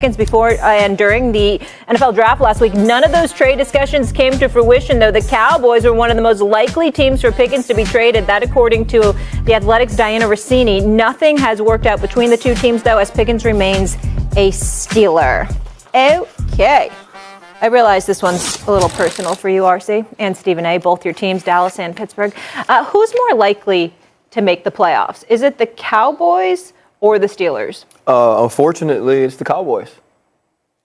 Before and during the NFL draft last week, none of those trade discussions came to fruition, though the Cowboys were one of the most likely teams for Pickens to be traded. That, according to the Athletic's Diana Rossini. Nothing has worked out between the two teams, though, as Pickens remains a Steeler. Okay. I realize this one's a little personal for you, RC, and Stephen A., both your teams, Dallas and Pittsburgh. Who's more likely to make the playoffs? Is it the Cowboys or the Steelers? Unfortunately, it's the Cowboys.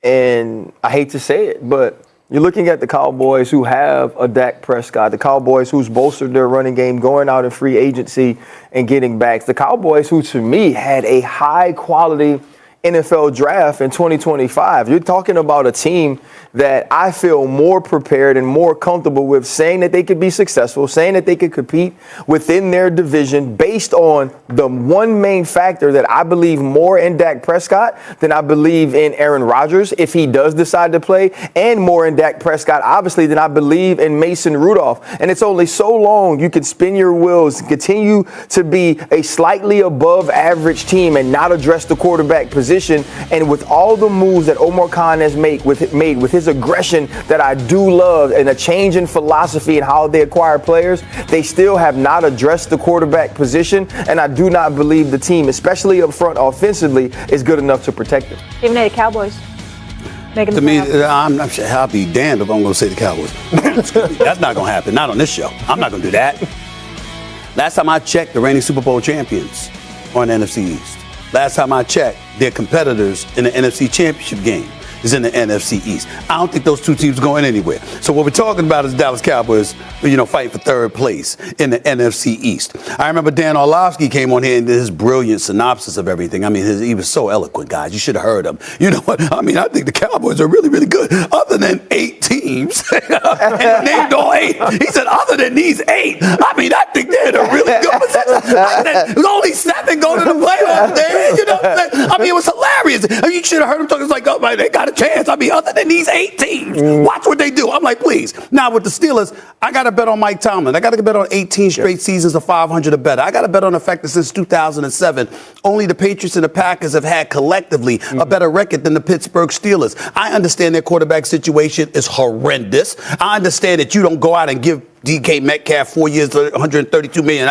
And I hate to say it, but you're looking at the Cowboys who have a Dak Prescott, the Cowboys who's bolstered their running game, going out in free agency and getting backs. The Cowboys who, to me, had a high-quality NFL draft in 2025. You're talking about a team that I feel more prepared and more comfortable with, saying that they could be successful, saying that they could compete within their division based on the one main factor that I believe more in Dak Prescott than I believe in Aaron Rodgers if he does decide to play, and more in Dak Prescott, obviously, than I believe in Mason Rudolph. And it's only so long you can spin your wheels and continue to be a slightly above average team and not address the quarterback position. And with all the moves that Omar Khan has made with his aggression that I do love and a change in philosophy and how they acquire players, they still have not addressed the quarterback position. And I do not believe the team, especially up front offensively, is good enough to protect it. Even the Cowboys. To me, I'm not sure. I'll be damned if I'm going to say the Cowboys. That's not going to happen. Not on this show. I'm not going to do that. Last time I checked, the reigning Super Bowl champions are in the NFC East. Last time I checked, their competitors in the NFC Championship game is in the NFC East. I don't think those two teams are going anywhere. So what we're talking about is Dallas Cowboys, fighting for third place in the NFC East. I remember Dan Orlovsky came on here and did his brilliant synopsis of everything. I mean, he was so eloquent, guys. You should have heard him. You know what? I mean, I think the Cowboys are really, really good. Other than 8 teams, and he named all 8. He said, other than these 8, I mean, I think they're in a really good position. There's only 7 going to the playoffs there. You know what I'm saying? I mean, it was hilarious. I mean, you should have heard him talking. It's like, oh, man, they got a chance. I mean, other than these 8 teams, watch what they do. I'm like, please. Now, with the Steelers, I got to bet on Mike Tomlin. I got to bet on 18 straight seasons of 500 or better. I got to bet on the fact that since 2007, only the Patriots and the Packers have had collectively a better record than the Pittsburgh Steelers. I understand their quarterback situation is horrendous. I understand that you don't go out and give DK Metcalf 4 years, $132 million,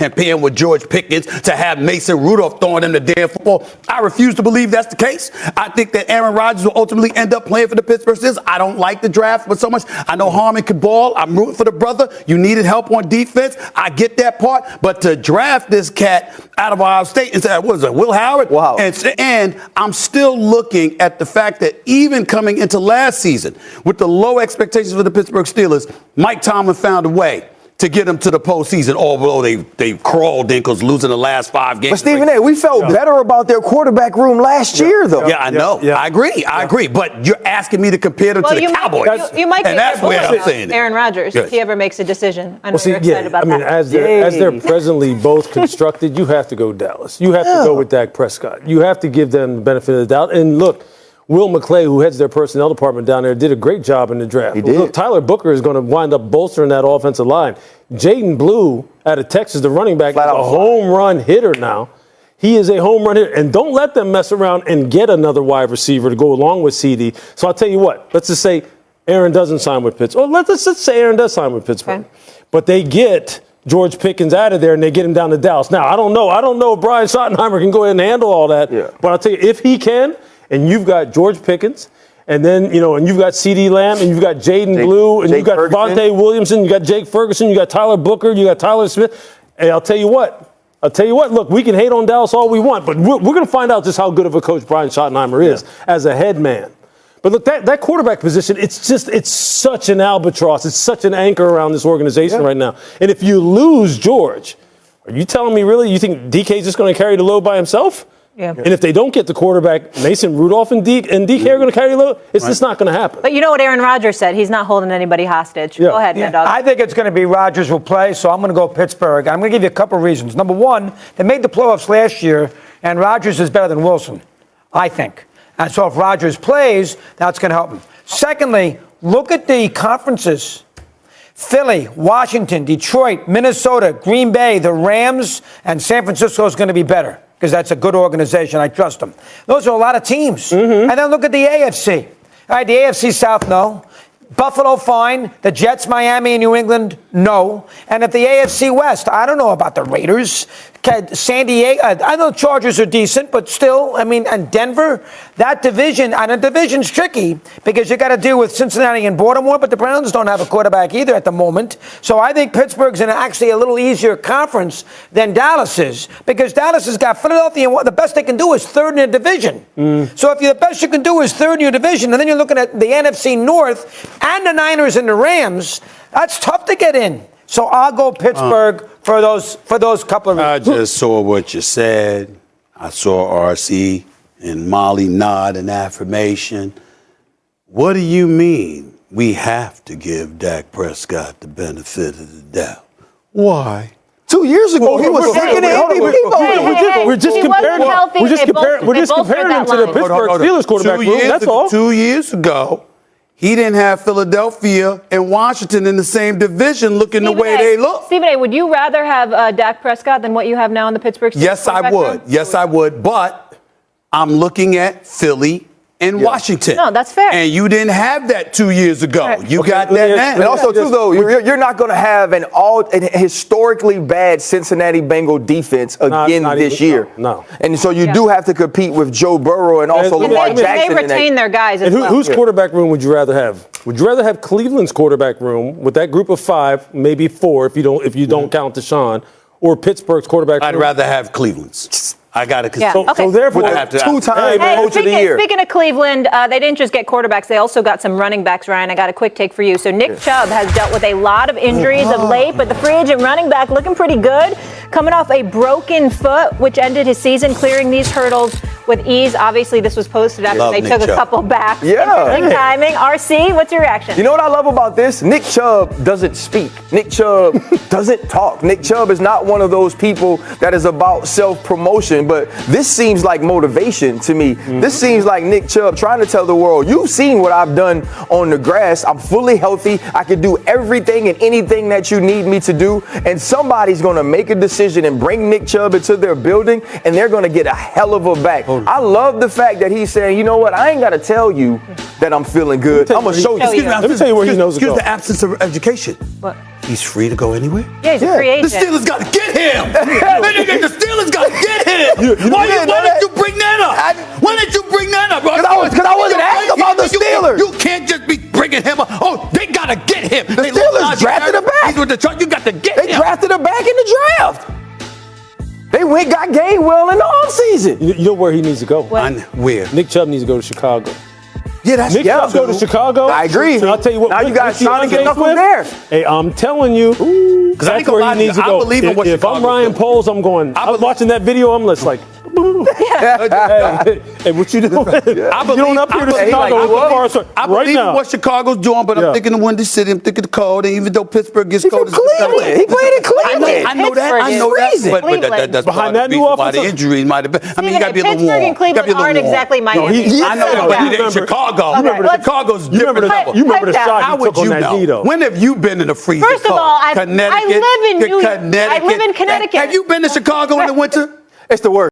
and pay him with George Pickens to have Mason Rudolph throwing him the damn football. I refuse to believe that's the case. I think that Aaron Rodgers will ultimately end up playing for the Pittsburgh Steelers. I don't like the draft but so much. I know Harmon could ball. I'm rooting for the brother. You needed help on defense. I get that part. But to draft this cat out of Ohio State and say, what is it, Will Howard? Wow. And I'm still looking at the fact that even coming into last season with the low expectations for the Pittsburgh Steelers, Mike Tomlin found a way to get them to the postseason, although they crawled in because losing the last 5 games. But Stephen A., we felt better about their quarterback room last year, though. Yeah, I know. Yeah. I agree. But you're asking me to compare them to the Cowboys. You might and that's where I'm saying Aaron Rodgers, if he ever makes a decision. I know you're excited about that. I mean, as they're presently both constructed, you have to go Dallas. You have to go with Dak Prescott. You have to give them the benefit of the doubt. And look, Will McClay, who heads their personnel department down there, did a great job in the draft. He did. Look, Tyler Booker is going to wind up bolstering that offensive line. Jaden Blue out of Texas, the running back, is a home run hitter now. He is a home run hitter. And don't let them mess around and get another wide receiver to go along with CD. So I'll tell you what, let's just say Aaron doesn't sign with Pittsburgh. Or let's just say Aaron does sign with Pittsburgh. Okay. But they get George Pickens out of there and they get him down to Dallas. Now, I don't know if Brian Schottenheimer can go ahead and handle all that. Yeah. But I'll tell you, if he can, and you've got George Pickens, and then, and you've got CeeDee Lamb, and you've got Jaden Blue, and you've got Vontae Williamson, you got Jake Ferguson, you got Tyler Booker, you got Tyler Smith. Hey, I'll tell you what, look, we can hate on Dallas all we want, but we're going to find out just how good of a coach Brian Schottenheimer is as a head man. But look, that quarterback position, it's such an albatross. It's such an anchor around this organization right now. And if you lose George, are you telling me really you think DK's just going to carry the load by himself? Yeah. And if they don't get the quarterback, Mason Rudolph and DK are going to carry the load. It's just not going to happen. But you know what Aaron Rodgers said? He's not holding anybody hostage. Yeah. Go ahead, Mad Dog. I think it's going to be Rodgers will play, so I'm going to go Pittsburgh. I'm going to give you a couple of reasons. Number one, they made the playoffs last year, and Rodgers is better than Wilson, I think. And so if Rodgers plays, that's going to help him. Secondly, look at the conferences. Philly, Washington, Detroit, Minnesota, Green Bay, the Rams, and San Francisco is going to be better. because that's a good organization. I trust them. Those are a lot of teams. And then look at the AFC. All right, the AFC South, no. Buffalo, fine. The Jets, Miami, and New England, no. And at the AFC West, I don't know about the Raiders. San Diego, I know the Chargers are decent, but still, I mean, and Denver, that division, and a division's tricky because you got to deal with Cincinnati and Baltimore, but the Browns don't have a quarterback either at the moment. So I think Pittsburgh's in actually a little easier conference than Dallas is because Dallas has got Philadelphia, and the best they can do is third in the division. So if the best you can do is third in your division, and then you're looking at the NFC North and the Niners and the Rams, that's tough to get in. So I'll go Pittsburgh for those couple of reasons. I just saw what you said. I saw RC and Molly nod in affirmation. What do you mean we have to give Dak Prescott the benefit of the doubt? Why? 2 years ago, he was second in We're just comparing him to the Pittsburgh Steelers quarterback room. That's all. 2 years ago, he didn't have Philadelphia and Washington in the same division looking the way they look. Stephen A., would you rather have Dak Prescott than what you have now in the Pittsburgh Steelers? Yes, I would. Yes, I would. But I'm looking at Philly and Washington. No, that's fair. And you didn't have that 2 years ago. Right. You got that now. And also, too, though, you're not going to have an historically bad Cincinnati Bengal defense again this year. No. And so you do have to compete with Joe Burrow and also Lamar Jackson. They retain their guys as And well. whose quarterback room would you rather have? Would you rather have Cleveland's quarterback room with that group of 5, maybe 4 if you don't count Deshaun, or Pittsburgh's quarterback room? I'd rather have Cleveland's. I got to Yeah, consider. okay. So therefore, two-time coach of the year. Speaking of Cleveland, they didn't just get quarterbacks; they also got some running backs. Ryan, I got a quick take for you. So Nick Chubb has dealt with a lot of injuries of late, but the free agent running back looking pretty good, coming off a broken foot, which ended his season, clearing these hurdles with ease. Obviously, this was posted after they took a couple back. Yeah. Interesting timing. RC, what's your reaction? You know what I love about this? Nick Chubb doesn't speak. Nick Chubb doesn't talk. Nick Chubb is not one of those people that is about self-promotion, but this seems like motivation to me. This seems like Nick Chubb trying to tell the world, you've seen what I've done on the grass. I'm fully healthy. I can do everything and anything that you need me to do. And somebody's going to make a decision and bring Nick Chubb into their building, and they're going to get a hell of a back. I love the fact that he's saying, you know what, I ain't got to tell you that I'm feeling good. I'm going to show you. Let me tell you where he knows to go. Excuse the absence of education. What? He's free to go anywhere? Yeah, he's a free agent. The Steelers got to get him. The Steelers got to get him. Why did you bring that up? Why did you bring that up? Because I wasn't asked about the Steelers. You can't just be bringing him up. Oh, they got to get him. The Steelers drafted him back. He's with the truck. You got to get him. They drafted him back in the draft. They got Gainwell in the offseason. You know where he needs to go? Where? Nick Chubb needs to go to Chicago. Yeah, that's Nick Chubb go to Chicago. I agree. And I'll tell you what. Now you got Sonic and Knuckles there. Hey, I'm telling you, that's where he needs to go. If I'm Ryan Poles, I'm going. I'm watching that video. I'm just like, hey, what you doing? I believe, you don't up here to Chicago. I believe in what Chicago's doing, but I'm thinking of Windy City. I'm thinking of cold. And even though Pittsburgh gets cold, he played in Cleveland. I know that. But that's behind that new why the injuries might have been. I mean, you got to be a little warm. Pittsburgh and Cleveland aren't exactly Miami. I know, but it ain't Chicago. Chicago's different level. You remember the shot he took on that knee, though. When have you been in a freezing cold? First of all, I live in Connecticut. Have you been to Chicago in the winter? It's the worst.